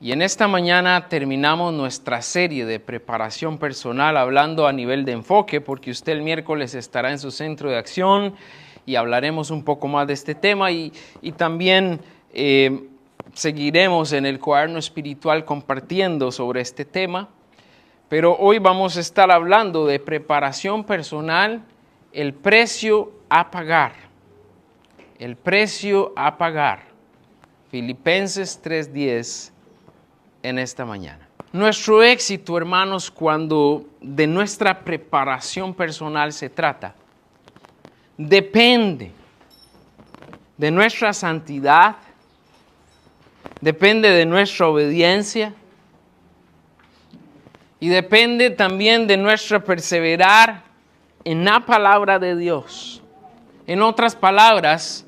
Y en esta mañana terminamos nuestra serie de preparación personal hablando a nivel de enfoque, porque usted el miércoles estará en su centro de acción y hablaremos un poco más de este tema y también seguiremos en el cuaderno espiritual compartiendo sobre este tema. Pero hoy vamos a estar hablando de preparación personal, el precio a pagar. El precio a pagar. Filipenses 3:10 en esta mañana. Nuestro éxito, hermanos, cuando de nuestra preparación personal se trata, depende de nuestra santidad, depende de nuestra obediencia y depende también de nuestra perseverar en la palabra de Dios. En otras palabras,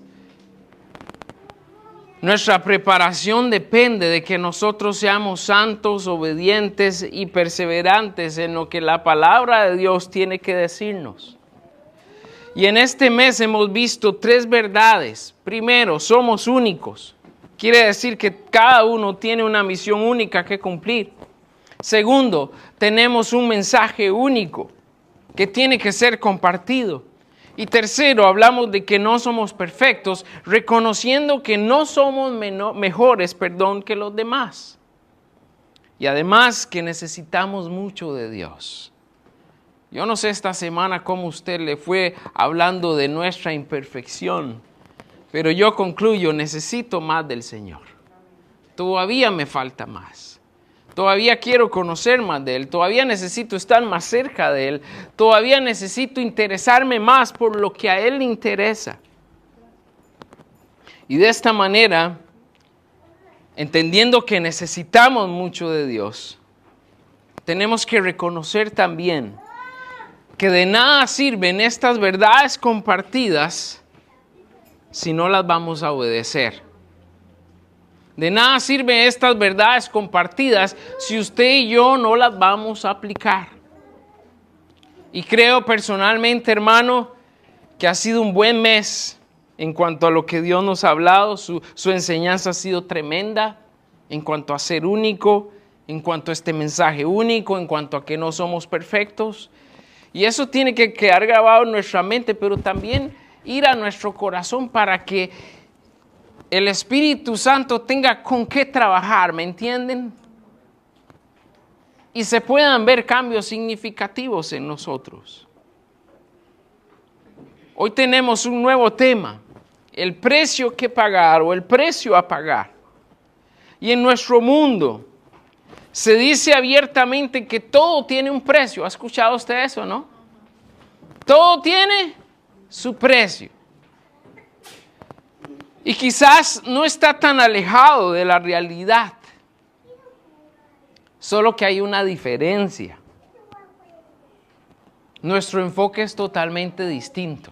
nuestra preparación depende de que nosotros seamos santos, obedientes y perseverantes en lo que la palabra de Dios tiene que decirnos. Y en este mes hemos visto 3 verdades. Primero, somos únicos. Quiere decir que cada uno tiene una misión única que cumplir. Segundo, tenemos un mensaje único que tiene que ser compartido. Y tercero, hablamos de que no somos perfectos, reconociendo que no somos mejores que los demás. Y además que necesitamos mucho de Dios. Yo no sé esta semana cómo usted le fue hablando de nuestra imperfección, pero yo concluyo, necesito más del Señor. Todavía me falta más. Todavía quiero conocer más de Él, todavía necesito estar más cerca de Él, todavía necesito interesarme más por lo que a Él le interesa. Y de esta manera, entendiendo que necesitamos mucho de Dios, tenemos que reconocer también que de nada sirven estas verdades compartidas si no las vamos a obedecer. De nada sirven estas verdades compartidas si usted y yo no las vamos a aplicar. Y creo personalmente, hermano, que ha sido un buen mes en cuanto a lo que Dios nos ha hablado. Su enseñanza ha sido tremenda en cuanto a ser único, en cuanto a este mensaje único, en cuanto a que no somos perfectos. Y eso tiene que quedar grabado en nuestra mente, pero también ir a nuestro corazón para que el Espíritu Santo tenga con qué trabajar, ¿me entienden? Y se puedan ver cambios significativos en nosotros. Hoy tenemos un nuevo tema, el precio que pagar o el precio a pagar. Y en nuestro mundo se dice abiertamente que todo tiene un precio. ¿Ha escuchado usted eso, no? Todo tiene su precio. Y quizás no está tan alejado de la realidad, solo que hay una diferencia. Nuestro enfoque es totalmente distinto.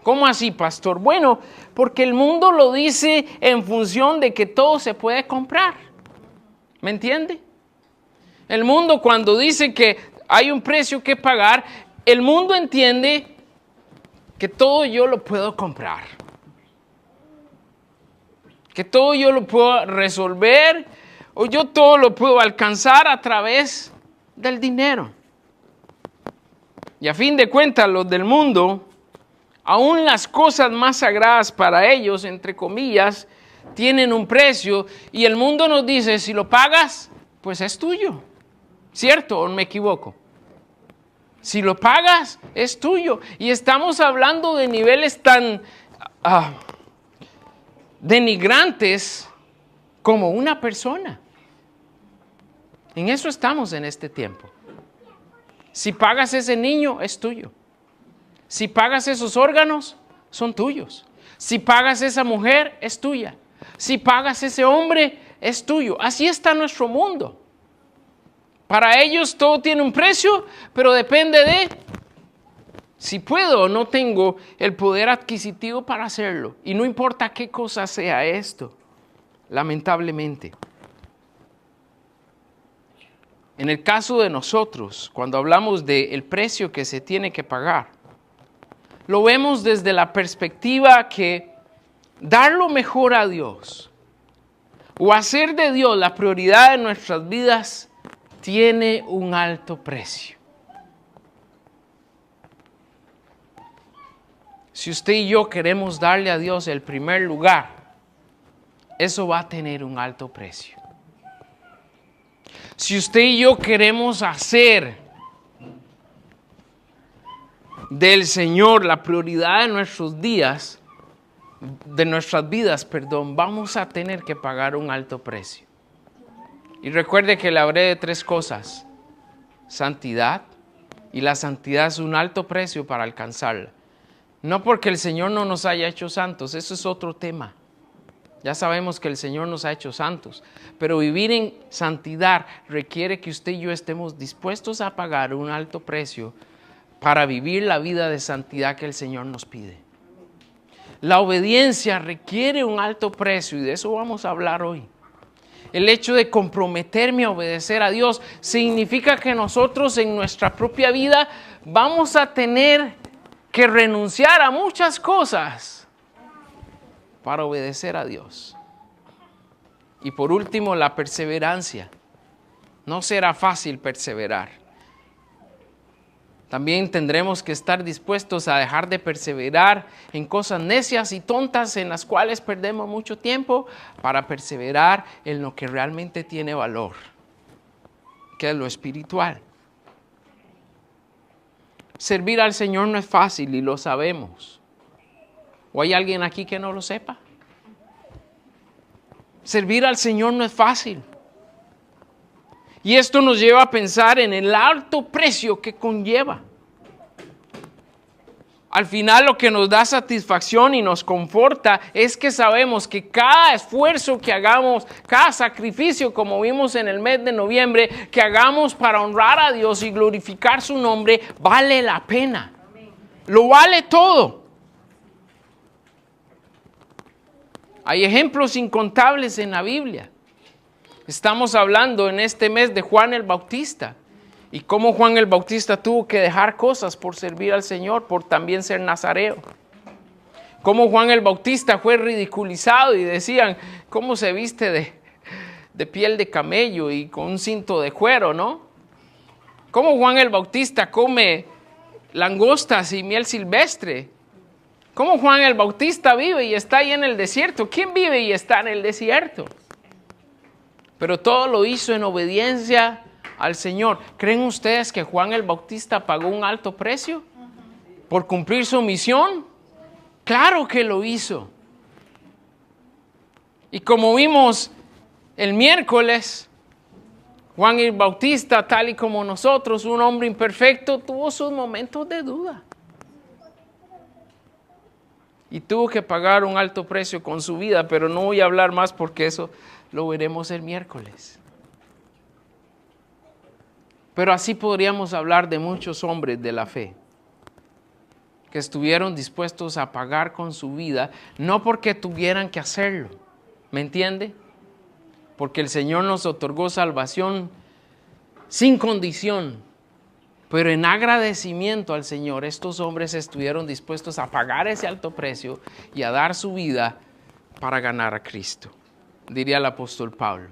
¿Cómo así, pastor? Bueno, porque el mundo lo dice en función de que todo se puede comprar. ¿Me entiende? El mundo cuando dice que hay un precio que pagar, el mundo entiende que todo yo lo puedo comprar. Que todo yo lo puedo resolver o yo todo lo puedo alcanzar a través del dinero. Y a fin de cuentas, los del mundo, aún las cosas más sagradas para ellos, entre comillas, tienen un precio. Y el mundo nos dice, si lo pagas, pues es tuyo. ¿Cierto o me equivoco? Si lo pagas, es tuyo. Y estamos hablando de niveles tan denigrantes como una persona. En eso estamos en este tiempo. Si pagas ese niño, es tuyo. Si pagas esos órganos, son tuyos. Si pagas esa mujer, es tuya. Si pagas ese hombre, es tuyo. Así está nuestro mundo. Para ellos todo tiene un precio, pero depende de si puedo o no tengo el poder adquisitivo para hacerlo. Y no importa qué cosa sea esto, lamentablemente. En el caso de nosotros, cuando hablamos del precio que se tiene que pagar, lo vemos desde la perspectiva que dar lo mejor a Dios, o hacer de Dios la prioridad de nuestras vidas tiene un alto precio. Si usted y yo queremos darle a Dios el primer lugar, eso va a tener un alto precio. Si usted y yo queremos hacer del Señor la prioridad de nuestros días, de nuestras vidas, vamos a tener que pagar un alto precio. Y recuerde que le hablé de 3 cosas: santidad, y la santidad es un alto precio para alcanzarla. No porque el Señor no nos haya hecho santos, eso es otro tema. Ya sabemos que el Señor nos ha hecho santos, pero vivir en santidad requiere que usted y yo estemos dispuestos a pagar un alto precio para vivir la vida de santidad que el Señor nos pide. La obediencia requiere un alto precio y de eso vamos a hablar hoy. El hecho de comprometerme a obedecer a Dios significa que nosotros en nuestra propia vida vamos a tener que renunciar a muchas cosas para obedecer a Dios. Y por último, la perseverancia. No será fácil perseverar. También tendremos que estar dispuestos a dejar de perseverar en cosas necias y tontas en las cuales perdemos mucho tiempo para perseverar en lo que realmente tiene valor, que es lo espiritual. Servir al Señor no es fácil y lo sabemos. ¿O hay alguien aquí que no lo sepa? Servir al Señor no es fácil. Y esto nos lleva a pensar en el alto precio que conlleva. Al final lo que nos da satisfacción y nos conforta es que sabemos que cada esfuerzo que hagamos, cada sacrificio, como vimos en el mes de noviembre, que hagamos para honrar a Dios y glorificar su nombre, vale la pena. Lo vale todo. Hay ejemplos incontables en la Biblia. Estamos hablando en este mes de Juan el Bautista y cómo Juan el Bautista tuvo que dejar cosas por servir al Señor, por también ser nazareo. Cómo Juan el Bautista fue ridiculizado y decían, ¿cómo se viste de piel de camello y con un cinto de cuero, no? Cómo Juan el Bautista come langostas y miel silvestre. Cómo Juan el Bautista vive y está ahí en el desierto. ¿Quién vive y está en el desierto? Pero todo lo hizo en obediencia al Señor. ¿Creen ustedes que Juan el Bautista pagó un alto precio por cumplir su misión? Claro que lo hizo. Y como vimos el miércoles, Juan el Bautista, tal y como nosotros, un hombre imperfecto, tuvo sus momentos de duda. Y tuvo que pagar un alto precio con su vida, pero no voy a hablar más porque eso lo veremos el miércoles. Pero así podríamos hablar de muchos hombres de la fe que estuvieron dispuestos a pagar con su vida, no porque tuvieran que hacerlo, ¿me entiende? Porque el Señor nos otorgó salvación sin condición, pero en agradecimiento al Señor, estos hombres estuvieron dispuestos a pagar ese alto precio y a dar su vida para ganar a Cristo, diría el apóstol Pablo.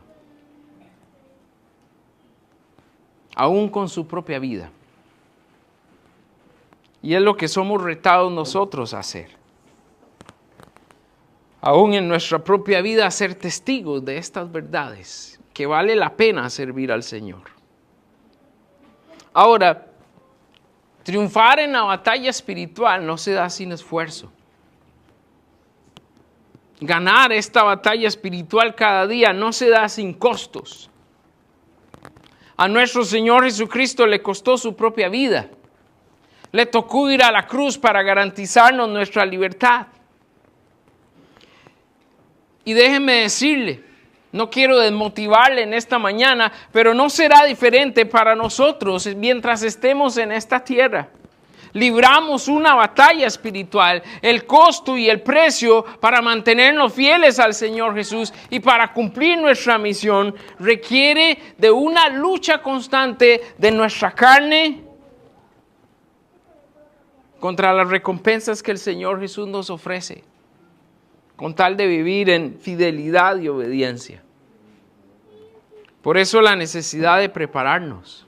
Aún con su propia vida. Y es lo que somos retados nosotros a hacer. Aún en nuestra propia vida, a ser testigos de estas verdades, que vale la pena servir al Señor. Ahora, triunfar en la batalla espiritual no se da sin esfuerzo. Ganar esta batalla espiritual cada día no se da sin costos. A nuestro Señor Jesucristo le costó su propia vida. Le tocó ir a la cruz para garantizarnos nuestra libertad. Y déjeme decirle, no quiero desmotivarle en esta mañana, pero no será diferente para nosotros mientras estemos en esta tierra. Libramos una batalla espiritual, el costo y el precio para mantenernos fieles al Señor Jesús y para cumplir nuestra misión requiere de una lucha constante de nuestra carne contra las recompensas que el Señor Jesús nos ofrece, con tal de vivir en fidelidad y obediencia. Por eso la necesidad de prepararnos.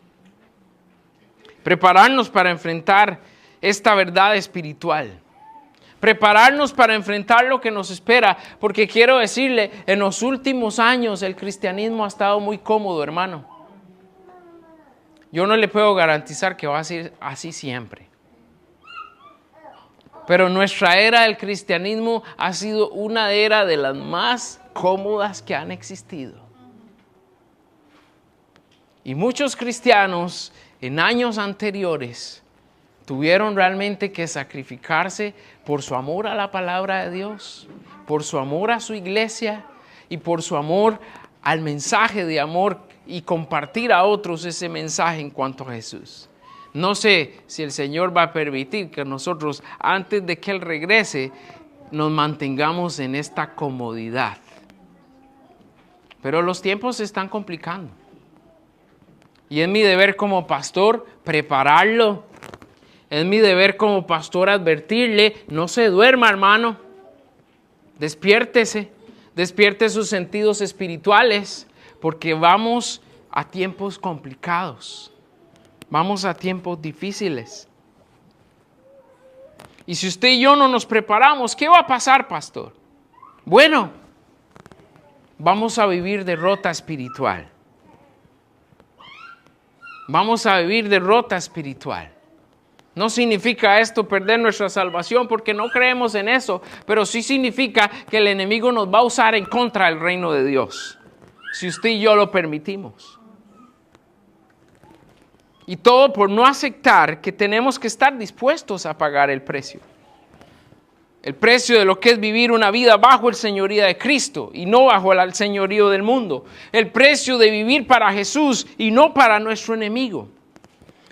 Prepararnos para enfrentar esta verdad espiritual. Prepararnos para enfrentar lo que nos espera. Porque quiero decirle, en los últimos años el cristianismo ha estado muy cómodo, hermano. Yo no le puedo garantizar que va a ser así siempre. Pero nuestra era del cristianismo ha sido una era de las más cómodas que han existido. Y muchos cristianos en años anteriores tuvieron realmente que sacrificarse por su amor a la palabra de Dios, por su amor a su iglesia y por su amor al mensaje de amor y compartir a otros ese mensaje en cuanto a Jesús. No sé si el Señor va a permitir que nosotros, antes de que Él regrese, nos mantengamos en esta comodidad. Pero los tiempos se están complicando. Y es mi deber como pastor prepararlo. Es mi deber como pastor advertirle, no se duerma, hermano. Despiértese, despierte sus sentidos espirituales, porque vamos a tiempos complicados. Vamos a tiempos difíciles. Y si usted y yo no nos preparamos, ¿qué va a pasar, pastor? Bueno, vamos a vivir derrota espiritual. Vamos a vivir derrota espiritual. No significa esto perder nuestra salvación porque no creemos en eso, pero sí significa que el enemigo nos va a usar en contra del reino de Dios, si usted y yo lo permitimos. Y todo por no aceptar que tenemos que estar dispuestos a pagar el precio. El precio de lo que es vivir una vida bajo el señorío de Cristo y no bajo el señorío del mundo. El precio de vivir para Jesús y no para nuestro enemigo.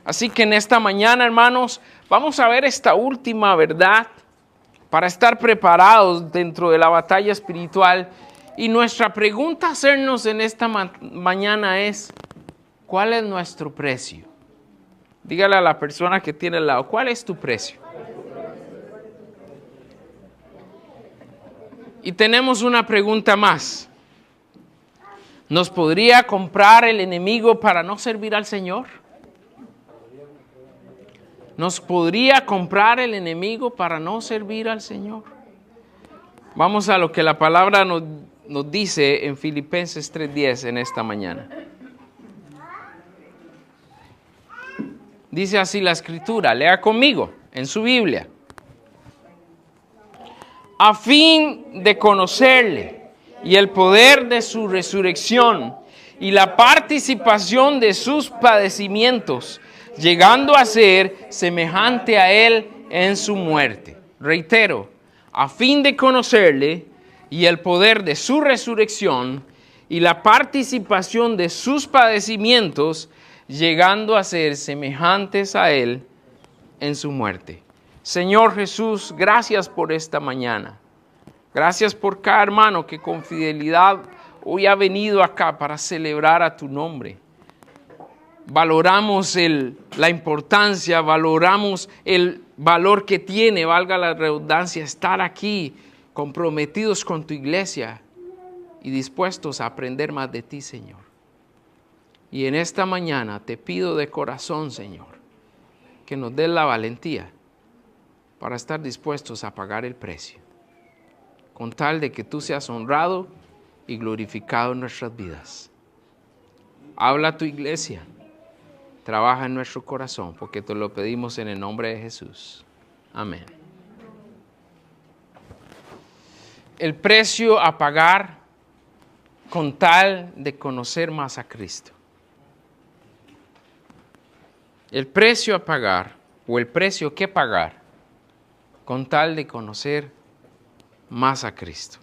Así que en esta mañana, hermanos, vamos a ver esta última verdad para estar preparados dentro de la batalla espiritual. Y nuestra pregunta a hacernos en esta mañana es, ¿cuál es nuestro precio? Dígale a la persona que tiene al lado, ¿cuál es tu precio? Y tenemos una pregunta más. ¿Nos podría comprar el enemigo para no servir al Señor? ¿Nos podría comprar el enemigo para no servir al Señor? Vamos a lo que la palabra nos dice en Filipenses 3:10 en esta mañana. Dice así la Escritura, lea conmigo en su Biblia. A fin de conocerle y el poder de su resurrección y la participación de sus padecimientos, llegando a ser semejante a él en su muerte. Reitero, a fin de conocerle y el poder de su resurrección y la participación de sus padecimientos, llegando a ser semejantes a él en su muerte. Señor Jesús, gracias por esta mañana. Gracias por cada hermano que con fidelidad hoy ha venido acá para celebrar a tu nombre. Valoramos la importancia, valoramos el valor que tiene, valga la redundancia, estar aquí comprometidos con tu iglesia y dispuestos a aprender más de ti, Señor. Y en esta mañana te pido de corazón, Señor, que nos des la valentía para estar dispuestos a pagar el precio, con tal de que tú seas honrado y glorificado en nuestras vidas. Habla a tu iglesia, trabaja en nuestro corazón, porque te lo pedimos en el nombre de Jesús. Amén. El precio a pagar con tal de conocer más a Cristo. El precio a pagar, o el precio que pagar, con tal de conocer más a Cristo.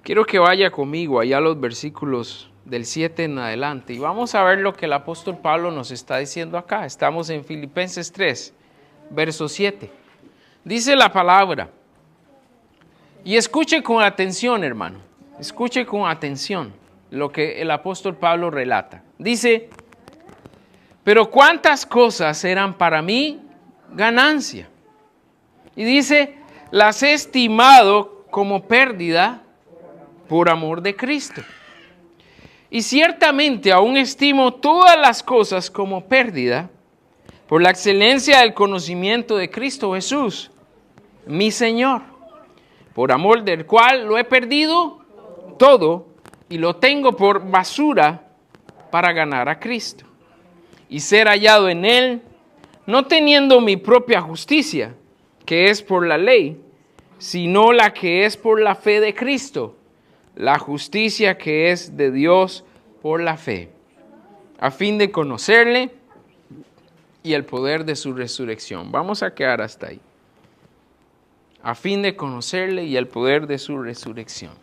Quiero que vaya conmigo allá a los versículos del 7 en adelante y vamos a ver lo que el apóstol Pablo nos está diciendo acá. Estamos en Filipenses 3, verso 7. Dice la palabra, y escuche con atención, hermano, escuche con atención lo que el apóstol Pablo relata. Dice, pero cuántas cosas eran para mí ganancia. Y dice, las he estimado como pérdida por amor de Cristo. Y ciertamente aún estimo todas las cosas como pérdida por la excelencia del conocimiento de Cristo Jesús, mi Señor, por amor del cual lo he perdido todo y lo tengo por basura para ganar a Cristo y ser hallado en Él, no teniendo mi propia justicia, que es por la ley, sino la que es por la fe de Cristo, la justicia que es de Dios por la fe, a fin de conocerle y el poder de su resurrección. Vamos a quedar hasta ahí. A fin de conocerle y el poder de su resurrección.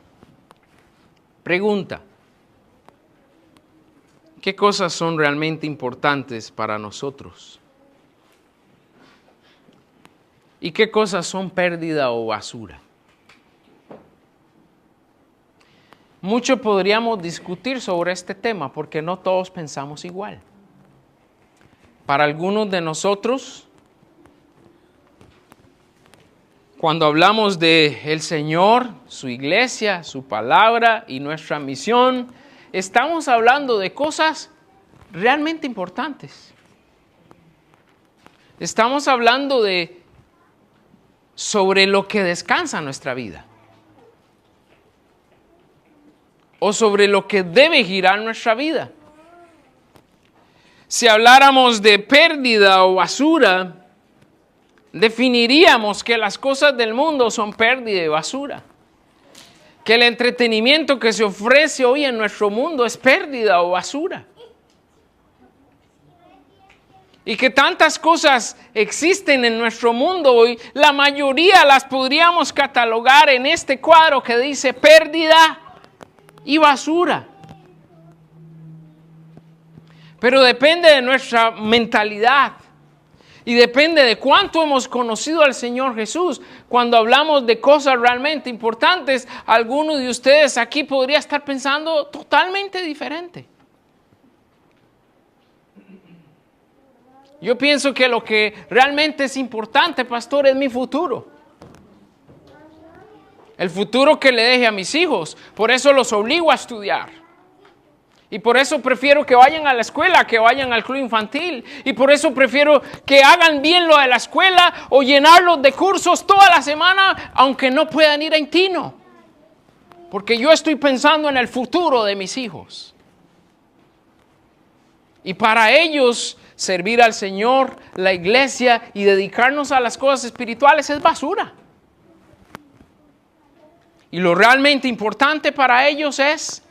Pregunta: ¿qué cosas son realmente importantes para nosotros? ¿Y qué cosas son pérdida o basura? Mucho podríamos discutir sobre este tema porque no todos pensamos igual. Para algunos de nosotros, cuando hablamos de el Señor, su iglesia, su palabra y nuestra misión, estamos hablando de cosas realmente importantes. Estamos hablando sobre lo que descansa nuestra vida. O sobre lo que debe girar nuestra vida. Si habláramos de pérdida o basura, definiríamos que las cosas del mundo son pérdida y basura. Que el entretenimiento que se ofrece hoy en nuestro mundo es pérdida o basura. Y que tantas cosas existen en nuestro mundo hoy, la mayoría las podríamos catalogar en este cuadro que dice pérdida y basura. Pero depende de nuestra mentalidad y depende de cuánto hemos conocido al Señor Jesús. Cuando hablamos de cosas realmente importantes, algunos de ustedes aquí podría estar pensando totalmente diferente. Yo pienso que lo que realmente es importante, pastor, es mi futuro. El futuro que le deje a mis hijos. Por eso los obligo a estudiar. Y por eso prefiero que vayan a la escuela, que vayan al club infantil. Y por eso prefiero que hagan bien lo de la escuela o llenarlos de cursos toda la semana, aunque no puedan ir a Intino. Porque yo estoy pensando en el futuro de mis hijos. Y para ellos, servir al Señor, la iglesia y dedicarnos a las cosas espirituales es basura. Y lo realmente importante para ellos es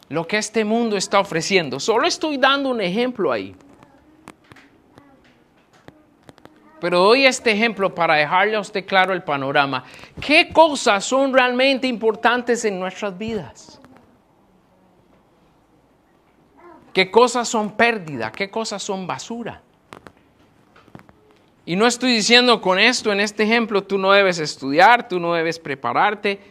lo que este mundo está ofreciendo. Solo estoy dando un ejemplo ahí. Pero doy este ejemplo para dejarle a usted claro el panorama. ¿Qué cosas son realmente importantes en nuestras vidas? ¿Qué cosas son pérdida? ¿Qué cosas son basura? Y no estoy diciendo con esto, en este ejemplo, tú no debes estudiar, tú no debes prepararte.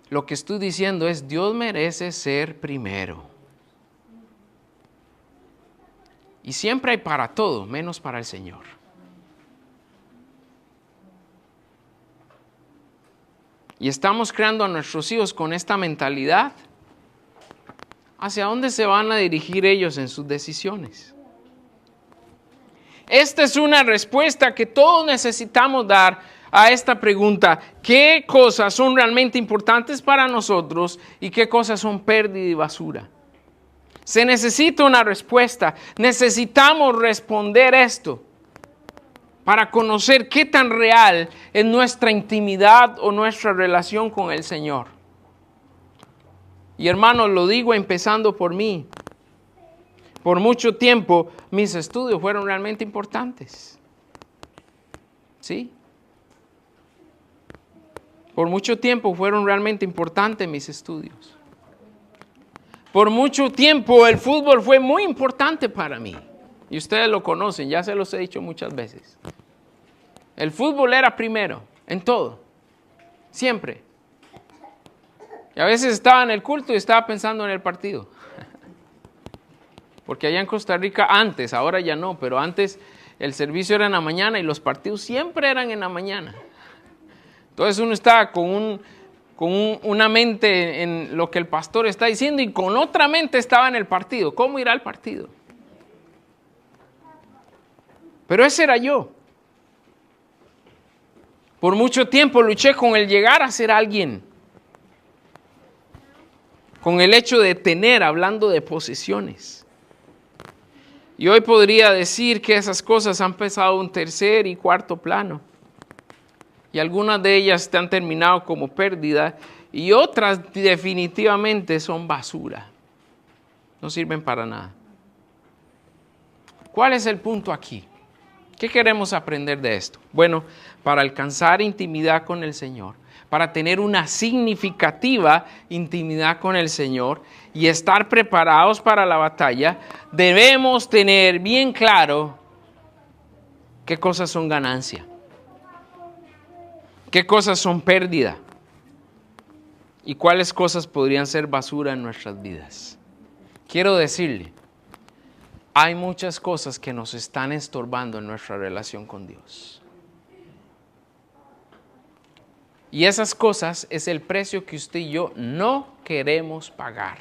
Lo que estoy diciendo es, Dios merece ser primero. Y siempre hay para todo, menos para el Señor. Y estamos creando a nuestros hijos con esta mentalidad. ¿Hacia dónde se van a dirigir ellos en sus decisiones? Esta es una respuesta que todos necesitamos dar a esta pregunta. ¿Qué cosas son realmente importantes para nosotros y qué cosas son pérdida y basura? Se necesita una respuesta. Necesitamos responder esto para conocer qué tan real es nuestra intimidad o nuestra relación con el Señor. Y hermanos, lo digo empezando por mí. Por mucho tiempo mis estudios fueron realmente importantes. ¿Sí? Por mucho tiempo fueron realmente importantes mis estudios. Por mucho tiempo el fútbol fue muy importante para mí. Y ustedes lo conocen, ya se los he dicho muchas veces. El fútbol era primero, en todo. Siempre. Y a veces estaba en el culto y estaba pensando en el partido. Porque allá en Costa Rica antes, ahora ya no, pero antes el servicio era en la mañana y los partidos siempre eran en la mañana. Entonces uno estaba con una mente en lo que el pastor está diciendo y con otra mente estaba en el partido. ¿Cómo irá al partido? Pero ese era yo. Por mucho tiempo luché con el llegar a ser alguien. Con el hecho de tener, hablando de posesiones. Y hoy podría decir que esas cosas han pasado a un tercer y cuarto plano. Y algunas de ellas han terminado como pérdida y otras definitivamente son basura. No sirven para nada. ¿Cuál es el punto aquí? ¿Qué queremos aprender de esto? Bueno, para alcanzar intimidad con el Señor, para tener una significativa intimidad con el Señor y estar preparados para la batalla, debemos tener bien claro qué cosas son ganancia, qué cosas son pérdida y cuáles cosas podrían ser basura en nuestras vidas. Quiero decirle, hay muchas cosas que nos están estorbando en nuestra relación con Dios. Y esas cosas es el precio que usted y yo no queremos pagar.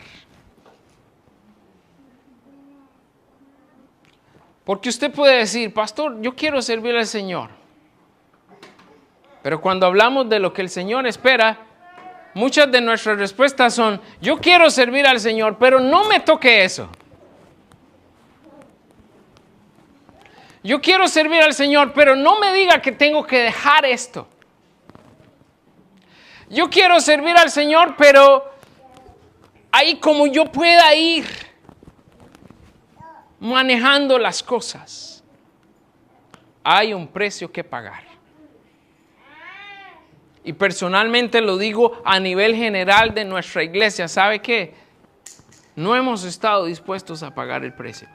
Porque usted puede decir, pastor, yo quiero servir al Señor. Pero cuando hablamos de lo que el Señor espera, muchas de nuestras respuestas son, yo quiero servir al Señor, pero no me toque eso. Yo quiero servir al Señor, pero no me diga que tengo que dejar esto. Yo quiero servir al Señor, pero ahí como yo pueda ir manejando las cosas, hay un precio que pagar. Y personalmente lo digo a nivel general de nuestra iglesia. ¿Sabe qué? No hemos estado dispuestos a pagar el precio.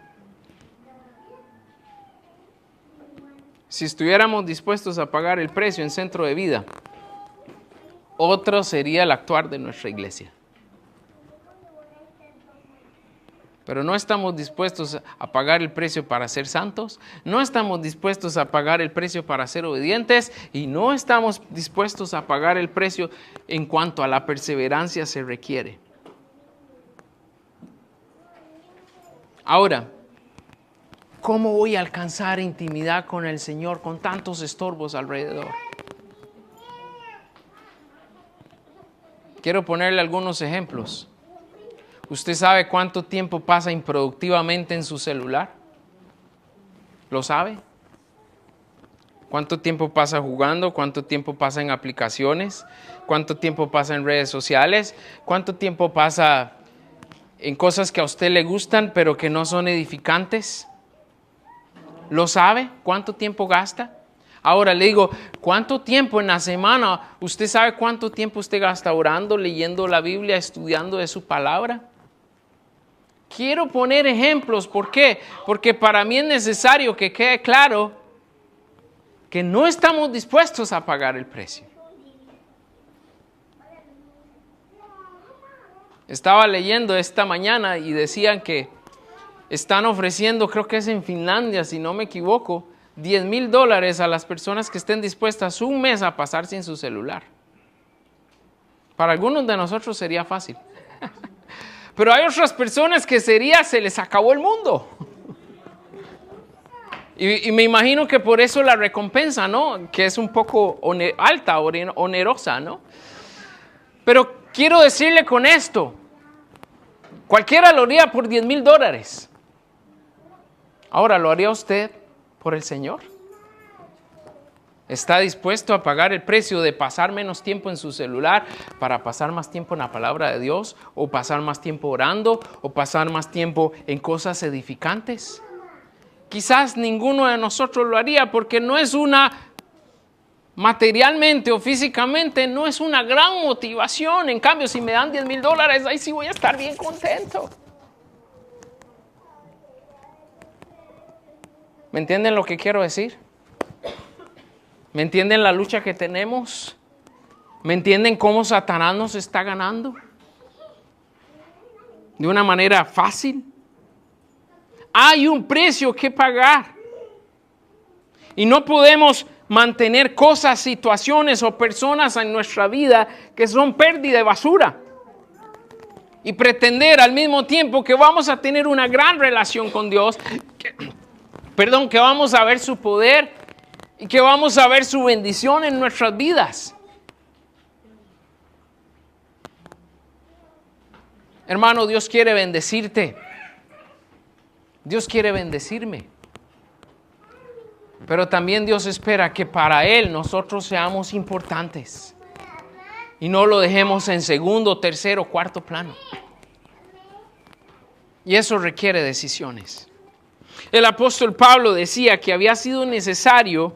Si estuviéramos dispuestos a pagar el precio en Centro de Vida, otro sería el actuar de nuestra iglesia. Pero no estamos dispuestos a pagar el precio para ser santos, no estamos dispuestos a pagar el precio para ser obedientes y no estamos dispuestos a pagar el precio en cuanto a la perseverancia se requiere. Ahora, ¿cómo voy a alcanzar intimidad con el Señor con tantos estorbos alrededor? Quiero ponerle algunos ejemplos. ¿Usted sabe cuánto tiempo pasa improductivamente en su celular? ¿Lo sabe? ¿Cuánto tiempo pasa jugando? ¿Cuánto tiempo pasa en aplicaciones? ¿Cuánto tiempo pasa en redes sociales? ¿Cuánto tiempo pasa en cosas que a usted le gustan pero que no son edificantes? ¿Lo sabe? ¿Cuánto tiempo gasta? Ahora le digo, ¿cuánto tiempo en la semana? ¿Usted sabe cuánto tiempo usted gasta orando, leyendo la Biblia, estudiando de su palabra? Quiero poner ejemplos. ¿Por qué? Porque para mí es necesario que quede claro que no estamos dispuestos a pagar el precio. Estaba leyendo esta mañana y decían que están ofreciendo, creo que es en Finlandia, si no me equivoco, $10,000 a las personas que estén dispuestas un mes a pasar sin su celular. Para algunos de nosotros sería fácil. Pero hay otras personas que se les acabó el mundo. Y me imagino que por eso la recompensa, ¿no? Que es un poco alta, onerosa, ¿no? Pero quiero decirle con esto, cualquiera lo haría por $10,000. Ahora, ¿lo haría usted por el Señor? ¿Está dispuesto a pagar el precio de pasar menos tiempo en su celular para pasar más tiempo en la palabra de Dios? ¿O pasar más tiempo orando? ¿O pasar más tiempo en cosas edificantes? Quizás ninguno de nosotros lo haría porque no es materialmente o físicamente, no es una gran motivación. En cambio, si me dan $10,000, ahí sí voy a estar bien contento. ¿Me entienden lo que quiero decir? ¿Me entienden la lucha que tenemos? ¿Me entienden cómo Satanás nos está ganando? De una manera fácil. Hay un precio que pagar. Y no podemos mantener cosas, situaciones o personas en nuestra vida que son pérdida de basura. Y pretender al mismo tiempo que vamos a tener una gran relación con Dios, que vamos a ver su poder y que vamos a ver su bendición en nuestras vidas. Hermano, Dios quiere bendecirte. Dios quiere bendecirme. Pero también Dios espera que para Él nosotros seamos importantes. Y no lo dejemos en segundo, tercero, cuarto plano. Y eso requiere decisiones. El apóstol Pablo decía que había sido necesario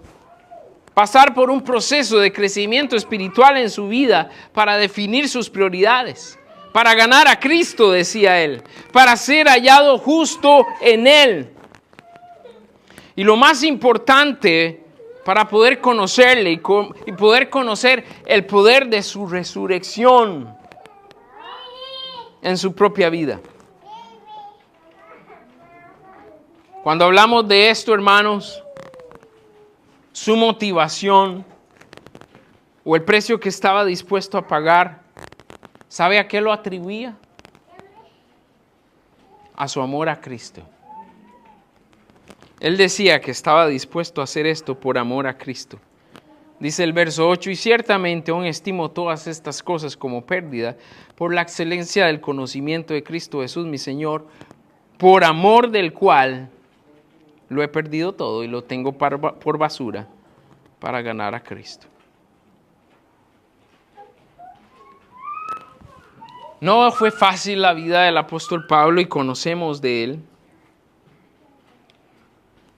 pasar por un proceso de crecimiento espiritual en su vida para definir sus prioridades. Para ganar a Cristo, decía él, para ser hallado justo en Él. Y lo más importante para poder conocerle y poder conocer el poder de su resurrección en su propia vida. Cuando hablamos de esto, hermanos, su motivación o el precio que estaba dispuesto a pagar, ¿sabe a qué lo atribuía? A su amor a Cristo. Él decía que estaba dispuesto a hacer esto por amor a Cristo. Dice el verso 8, y ciertamente aún estimo todas estas cosas como pérdida por la excelencia del conocimiento de Cristo Jesús, mi Señor, por amor del cual lo he perdido todo y lo tengo por basura para ganar a Cristo. No fue fácil la vida del apóstol Pablo y conocemos de él.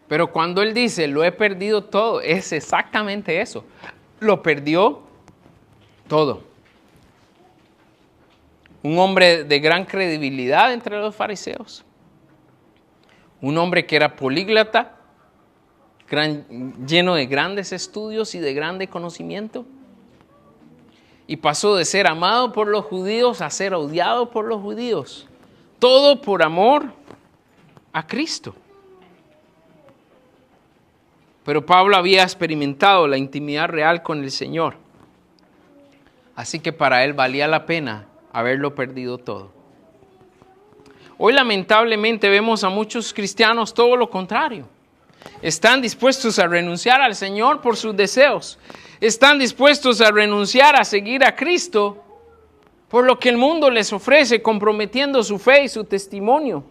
Pero cuando él dice, lo he perdido todo, es exactamente eso. Lo perdió todo. Un hombre de gran credibilidad entre los fariseos. Un hombre que era políglota, lleno de grandes estudios y de grande conocimiento. Y pasó de ser amado por los judíos a ser odiado por los judíos. Todo por amor a Cristo. Pero Pablo había experimentado la intimidad real con el Señor. Así que para él valía la pena haberlo perdido todo. Hoy lamentablemente vemos a muchos cristianos todo lo contrario. Están dispuestos a renunciar al Señor por sus deseos. Están dispuestos a renunciar a seguir a Cristo por lo que el mundo les ofrece, comprometiendo su fe y su testimonio.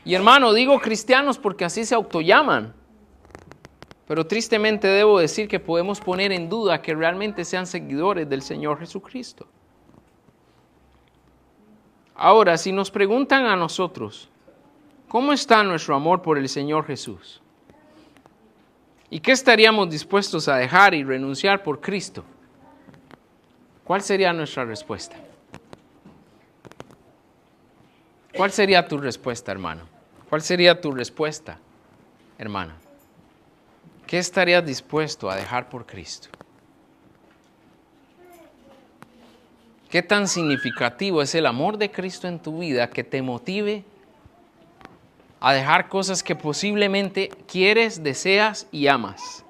Y hermano, digo cristianos porque así se autollaman. Pero tristemente debo decir que podemos poner en duda que realmente sean seguidores del Señor Jesucristo. Ahora, si nos preguntan a nosotros, ¿cómo está nuestro amor por el Señor Jesús? ¿Y qué estaríamos dispuestos a dejar y renunciar por Cristo? ¿Cuál sería nuestra respuesta? ¿Cuál sería tu respuesta, hermano? ¿Cuál sería tu respuesta, hermana? ¿Qué estarías dispuesto a dejar por Cristo? ¿Qué tan significativo es el amor de Cristo en tu vida que te motive a dejar cosas que posiblemente quieres, deseas y amas,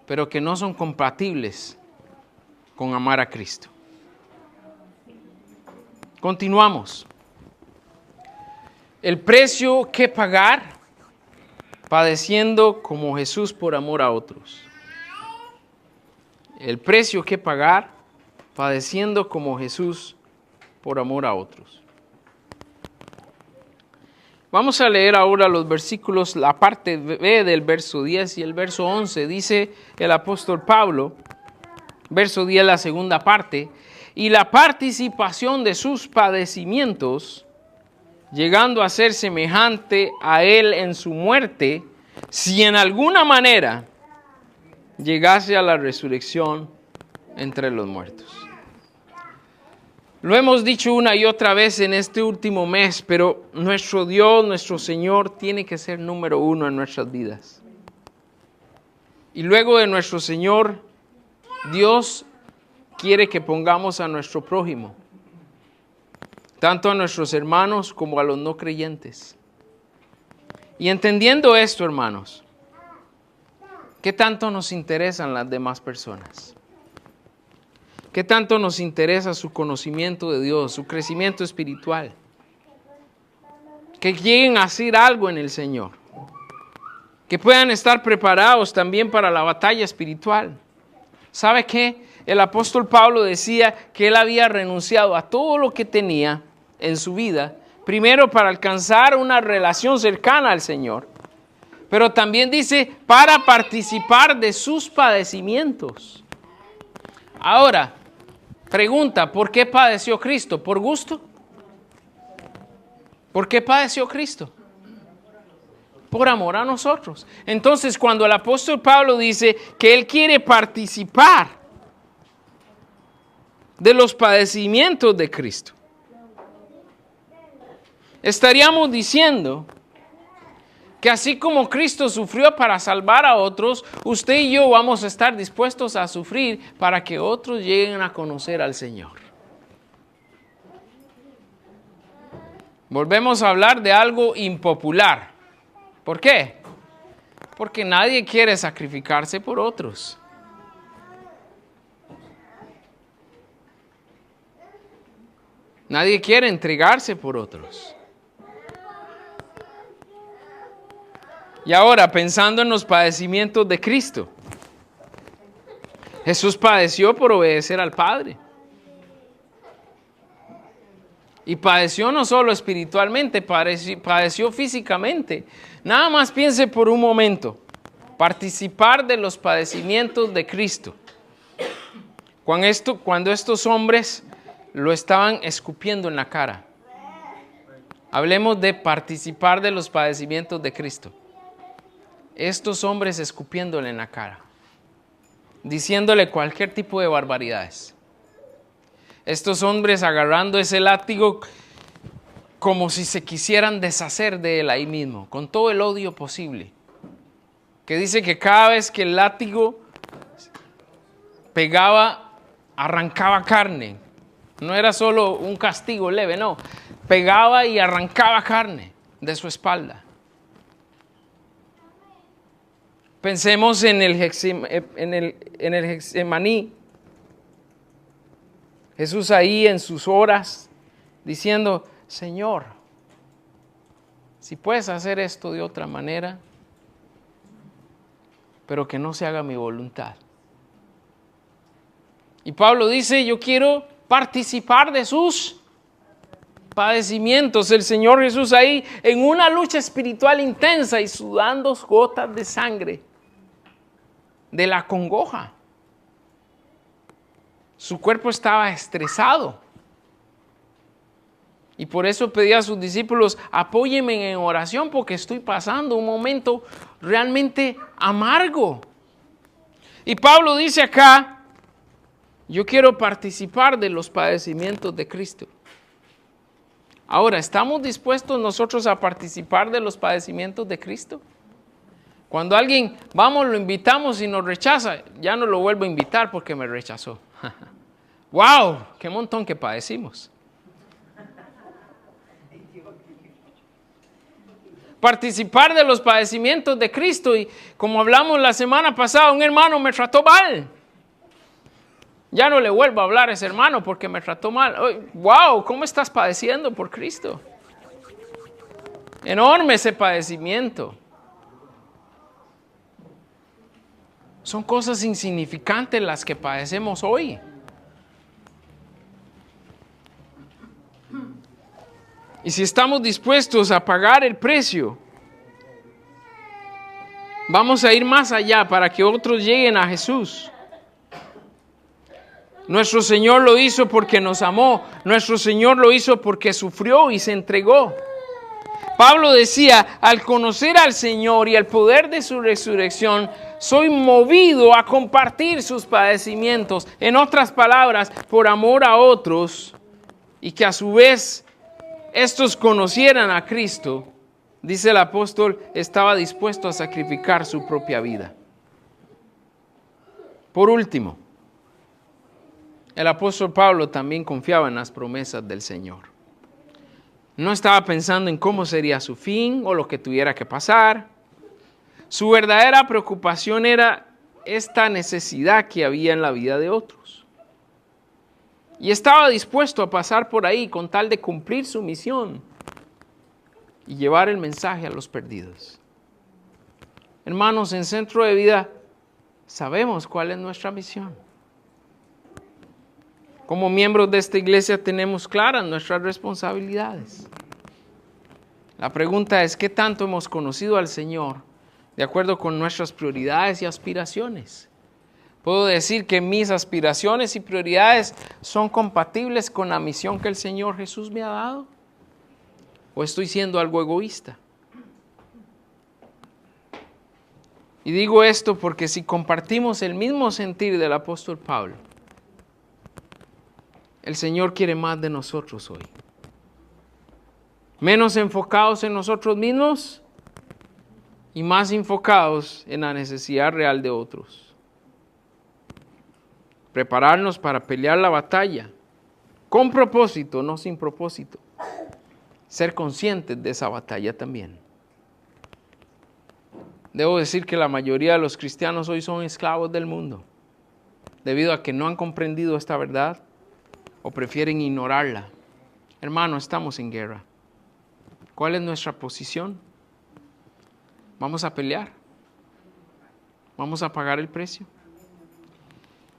pero que no son compatibles con amar a Cristo? Continuamos. El precio que pagar padeciendo como Jesús por amor a otros. El precio que pagar padeciendo como Jesús por amor a otros. Vamos a leer ahora los versículos, la parte B del verso 10 y el verso 11. Dice el apóstol Pablo, verso 10, la segunda parte, y la participación de sus padecimientos, llegando a ser semejante a él en su muerte, si en alguna manera llegase a la resurrección entre los muertos. Lo hemos dicho una y otra vez en este último mes, pero nuestro Dios, nuestro Señor, tiene que ser número uno en nuestras vidas. Y luego de nuestro Señor, Dios quiere que pongamos a nuestro prójimo, tanto a nuestros hermanos como a los no creyentes. Y entendiendo esto, hermanos, ¿Qué tanto nos interesan las demás personas? ¿Qué tanto nos interesa su conocimiento de Dios, su crecimiento espiritual? Que lleguen a hacer algo en el Señor. Que puedan estar preparados también para la batalla espiritual. ¿Sabe qué? El apóstol Pablo decía que él había renunciado a todo lo que tenía en su vida, primero para alcanzar una relación cercana al Señor, pero también dice para participar de sus padecimientos. Ahora, pregunta, ¿por qué padeció Cristo? ¿Por gusto? ¿Por qué padeció Cristo? Por amor a nosotros. Entonces, cuando el apóstol Pablo dice que él quiere participar de los padecimientos de Cristo, estaríamos diciendo que así como Cristo sufrió para salvar a otros, usted y yo vamos a estar dispuestos a sufrir para que otros lleguen a conocer al Señor. Volvemos a hablar de algo impopular. ¿Por qué? Porque nadie quiere sacrificarse por otros. Nadie quiere entregarse por otros. Y ahora, pensando en los padecimientos de Cristo, Jesús padeció por obedecer al Padre. Y padeció no solo espiritualmente, padeció físicamente. Nada más piense por un momento, participar de los padecimientos de Cristo. Cuando estos hombres lo estaban escupiendo en la cara. Hablemos de participar de los padecimientos de Cristo. Estos hombres escupiéndole en la cara, diciéndole cualquier tipo de barbaridades. Estos hombres agarrando ese látigo como si se quisieran deshacer de él ahí mismo, con todo el odio posible. Que dice que cada vez que el látigo pegaba, arrancaba carne. No era solo un castigo leve, no. Pegaba y arrancaba carne de su espalda. Pensemos en el Getsemaní. Jesús ahí en sus horas diciendo, Señor, si puedes hacer esto de otra manera, pero que no se haga mi voluntad. Y Pablo dice, yo quiero participar de sus padecimientos. El Señor Jesús ahí en una lucha espiritual intensa y sudando gotas de sangre de la congoja. Su cuerpo estaba estresado. Y por eso pedía a sus discípulos, apóyenme en oración porque estoy pasando un momento realmente amargo. Y Pablo dice acá, yo quiero participar de los padecimientos de Cristo. Ahora, ¿estamos dispuestos nosotros a participar de los padecimientos de Cristo? Cuando alguien, vamos, lo invitamos y nos rechaza, ya no lo vuelvo a invitar porque me rechazó. ¡Wow! ¡Qué montón que padecimos! Participar de los padecimientos de Cristo. Y como hablamos la semana pasada, un hermano me trató mal. Ya no le vuelvo a hablar a ese hermano porque me trató mal. ¡Wow! ¿Cómo estás padeciendo por Cristo? Enorme ese padecimiento. Son cosas insignificantes las que padecemos hoy. Y si estamos dispuestos a pagar el precio, vamos a ir más allá para que otros lleguen a Jesús. Nuestro Señor lo hizo porque nos amó. Nuestro Señor lo hizo porque sufrió y se entregó. Pablo decía, al conocer al Señor y el poder de su resurrección, soy movido a compartir sus padecimientos. En otras palabras, por amor a otros y que a su vez estos conocieran a Cristo, dice el apóstol, estaba dispuesto a sacrificar su propia vida. Por último, el apóstol Pablo también confiaba en las promesas del Señor. No estaba pensando en cómo sería su fin o lo que tuviera que pasar. Su verdadera preocupación era esta necesidad que había en la vida de otros. Y estaba dispuesto a pasar por ahí con tal de cumplir su misión y llevar el mensaje a los perdidos. Hermanos, en Centro de Vida sabemos cuál es nuestra misión. Como miembros de esta iglesia tenemos claras nuestras responsabilidades. La pregunta es, ¿qué tanto hemos conocido al Señor de acuerdo con nuestras prioridades y aspiraciones? Puedo decir que mis aspiraciones y prioridades son compatibles con la misión que el Señor Jesús me ha dado. ¿O estoy siendo algo egoísta? Y digo esto porque si compartimos el mismo sentir del apóstol Pablo, el Señor quiere más de nosotros hoy. Menos enfocados en nosotros mismos y más enfocados en la necesidad real de otros. Prepararnos para pelear la batalla con propósito, no sin propósito. Ser conscientes de esa batalla también. Debo decir que la mayoría de los cristianos hoy son esclavos del mundo, debido a que no han comprendido esta verdad o prefieren ignorarla. Hermano, estamos en guerra. ¿Cuál es nuestra posición? ¿Vamos a pelear? ¿Vamos a pagar el precio?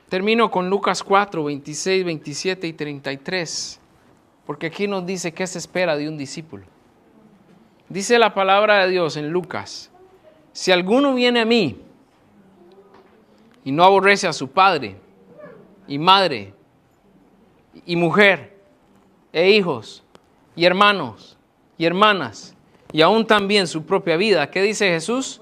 Termino con Lucas 4, 26, 27 y 33, porque aquí nos dice qué se espera de un discípulo. Dice la palabra de Dios en Lucas: si alguno viene a mí y no aborrece a su padre y madre y mujer e hijos y hermanos y hermanas y aún también su propia vida, ¿qué dice Jesús?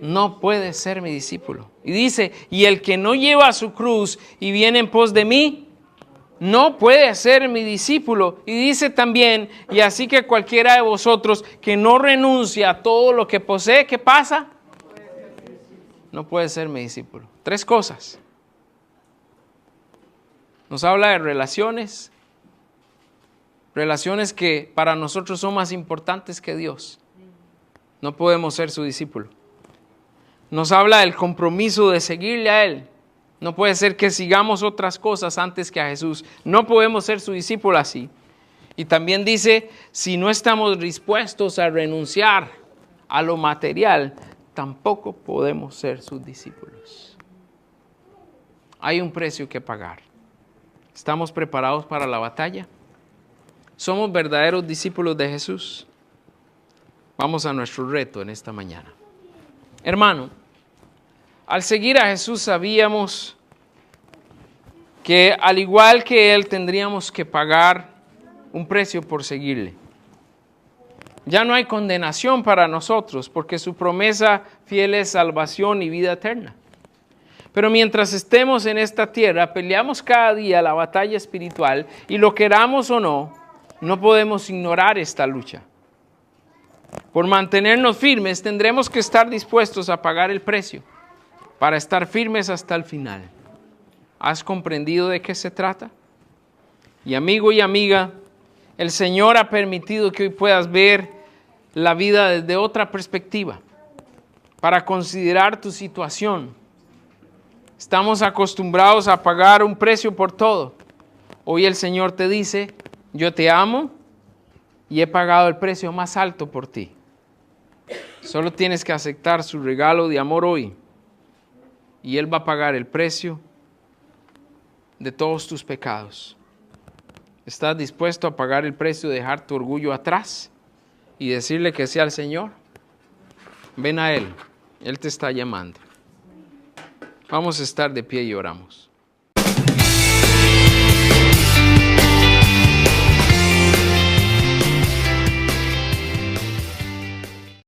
No puede ser mi discípulo. Y dice, y el que no lleva su cruz y viene en pos de mí, no puede ser mi discípulo. Y dice también, y así que cualquiera de vosotros que no renuncia a todo lo que posee, ¿qué pasa? No puede ser mi discípulo. 3 cosas. Nos habla de relaciones que para nosotros son más importantes que Dios. No podemos ser su discípulo. Nos habla del compromiso de seguirle a Él. No puede ser que sigamos otras cosas antes que a Jesús. No podemos ser su discípulo así. Y también dice, si no estamos dispuestos a renunciar a lo material, tampoco podemos ser sus discípulos. Hay un precio que pagar. ¿Estamos preparados para la batalla? ¿Somos verdaderos discípulos de Jesús? Vamos a nuestro reto en esta mañana. Hermano, al seguir a Jesús sabíamos que al igual que Él tendríamos que pagar un precio por seguirle. Ya no hay condenación para nosotros porque su promesa fiel es salvación y vida eterna. Pero mientras estemos en esta tierra, peleamos cada día la batalla espiritual y lo queramos o no, no podemos ignorar esta lucha. Por mantenernos firmes, tendremos que estar dispuestos a pagar el precio para estar firmes hasta el final. ¿Has comprendido de qué se trata? Y amigo y amiga, el Señor ha permitido que hoy puedas ver la vida desde otra perspectiva, para considerar tu situación. Estamos acostumbrados a pagar un precio por todo. Hoy el Señor te dice, yo te amo y he pagado el precio más alto por ti. Solo tienes que aceptar su regalo de amor hoy y Él va a pagar el precio de todos tus pecados. ¿Estás dispuesto a pagar el precio de dejar tu orgullo atrás y decirle que sí al Señor? Ven a Él, Él te está llamando. Vamos a estar de pie y oramos.